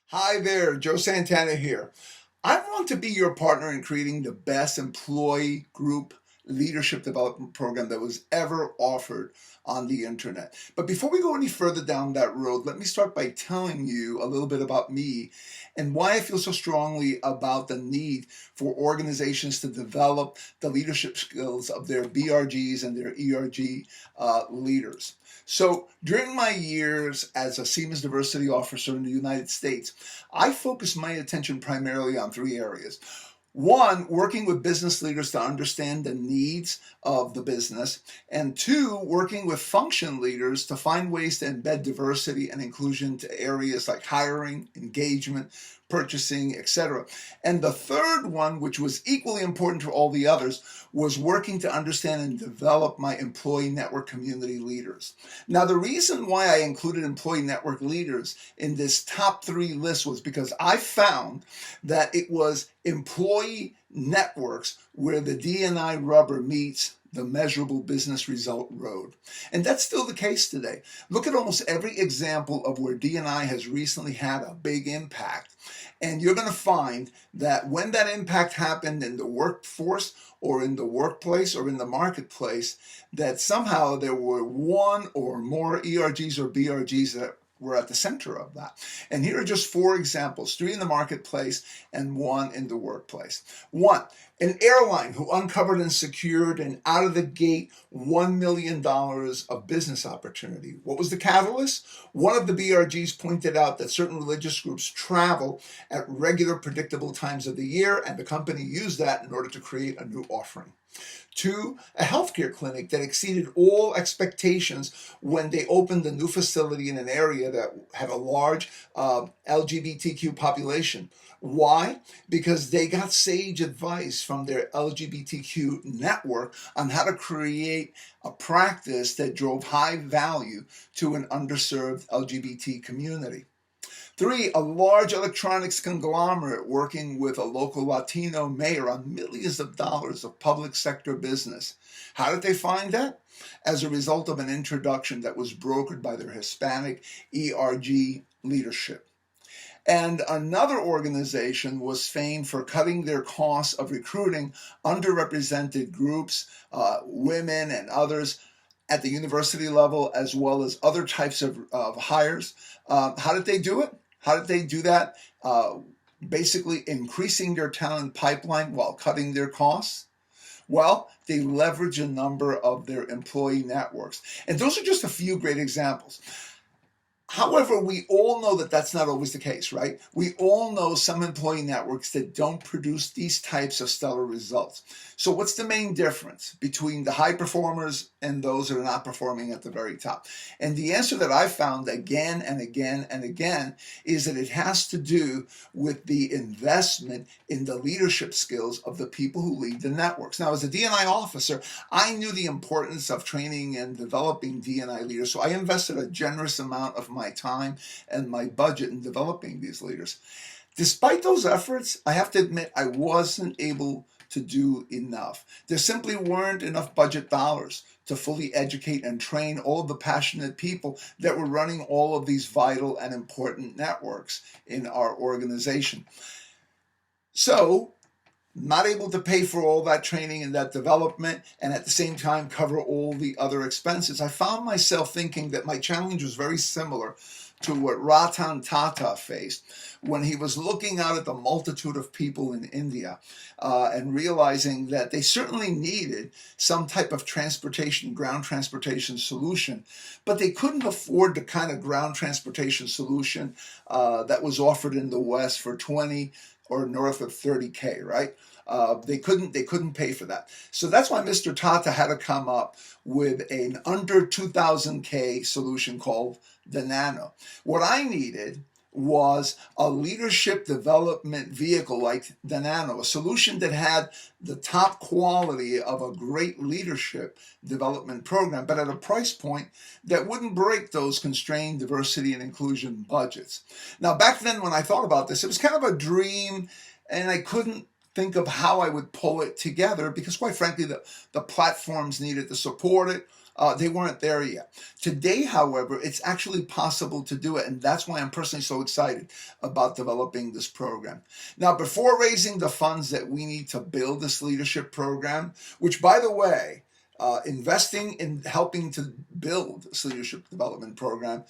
Hi there, Joe Santana here. I want to be your partner in creating the best employee group leadership development program that was ever offered on the internet. But before we go any further down that road, let me start by telling you a little bit about me and why I feel so strongly about the need for organizations to develop the leadership skills of their BRGs and their ERG leaders. So, during my years as a Siemens diversity officer in the United States, I focused my attention primarily on three areas. One, working with business leaders to understand the needs of the business. And two, working with function leaders to find ways to embed diversity and inclusion to areas like hiring, engagement, purchasing, etc. And the third one, which was equally important to all the others, was working to understand and develop my employee network community leaders. Now, the reason why I included employee network leaders in this top three list was because I found that it was employee networks where the D&I rubber meets the measurable business result road. And that's still the case today. Look at almost every example of where D&I has recently had a big impact. And you're going to find that when that impact happened in the workforce or in the workplace or in the marketplace, that somehow there were one or more ERGs or BRGs that were at the center of that. And here are just four examples, three in the marketplace and one in the workplace. One, an airline who uncovered and secured an out of the gate $1 million of business opportunity. What was the catalyst? One of the BRGs pointed out that certain religious groups travel at regular, predictable times of the year, and the company used that in order to create a new offering. Two, a healthcare clinic that exceeded all expectations when they opened a new facility in an area that had a large LGBTQ population. Why? Because they got sage advice from their LGBTQ network on how to create a practice that drove high value to an underserved LGBT community. Three, a large electronics conglomerate working with a local Latino mayor on millions of dollars of public sector business. How did they find that? As a result of an introduction that was brokered by their Hispanic ERG leadership. And another organization was famed for cutting their costs of recruiting underrepresented groups, women and others at the university level, as well as other types of hires. How did they do it? How did they do that? Basically increasing their talent pipeline while cutting their costs. Well, they leverage a number of their employee networks. And those are just a few great examples. However, we all know that that's not always the case, right? We all know some employee networks that don't produce these types of stellar results. So what's the main difference between the high performers and those that are not performing at the very top? And the answer that I found again and again and again is that it has to do with the investment in the leadership skills of the people who lead the networks. Now, as a D&I officer, I knew the importance of training and developing D&I leaders, so I invested a generous amount of my time and my budget in developing these leaders. Despite those efforts, I have to admit I wasn't able to do enough. There simply weren't enough budget dollars to fully educate and train all of the passionate people that were running all of these vital and important networks in our organization. So, not able to pay for all that training and that development and at the same time cover all the other expenses, I found myself thinking that my challenge was very similar to what Ratan Tata faced when he was looking out at the multitude of people in India and realizing that they certainly needed some type of transportation, ground transportation solution, but they couldn't afford the kind of ground transportation solution that was offered in the West for 20 or north of 30K, right? They couldn't pay for that. So that's why Mr. Tata had to come up with an under 2000K solution called the Nano. What I needed was a leadership development vehicle like the Nano, a solution that had the top quality of a great leadership development program, but at a price point that wouldn't break those constrained diversity and inclusion budgets. Now, back then when I thought about this, it was kind of a dream, and I couldn't think of how I would pull it together because, quite frankly, the platforms needed to support it They weren't there yet. Today, however, it's actually possible to do it, and that's why I'm personally so excited about developing this program. Now, before raising the funds that we need to build this leadership program, which, by the way, investing in helping to build this leadership development program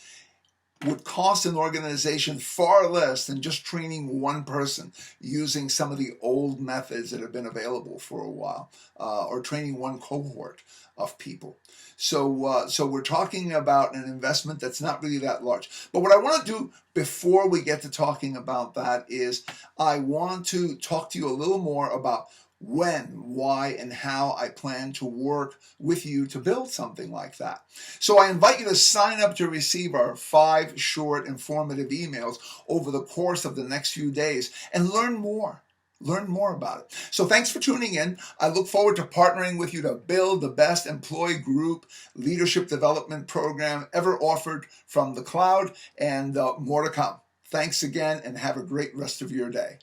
would cost an organization far less than just training one person using some of the old methods that have been available for a while, or training one cohort of people. So we're talking about an investment that's not really that large. But what I want to do before we get to talking about that is I want to talk to you a little more about when, why, and how I plan to work with you to build something like that. So I invite you to sign up to receive our 5 short informative emails over the course of the next few days and learn more. Learn more about it. So thanks for tuning in. I look forward to partnering with you to build the best employee group leadership development program ever offered from the cloud, and more to come. Thanks again, and have a great rest of your day.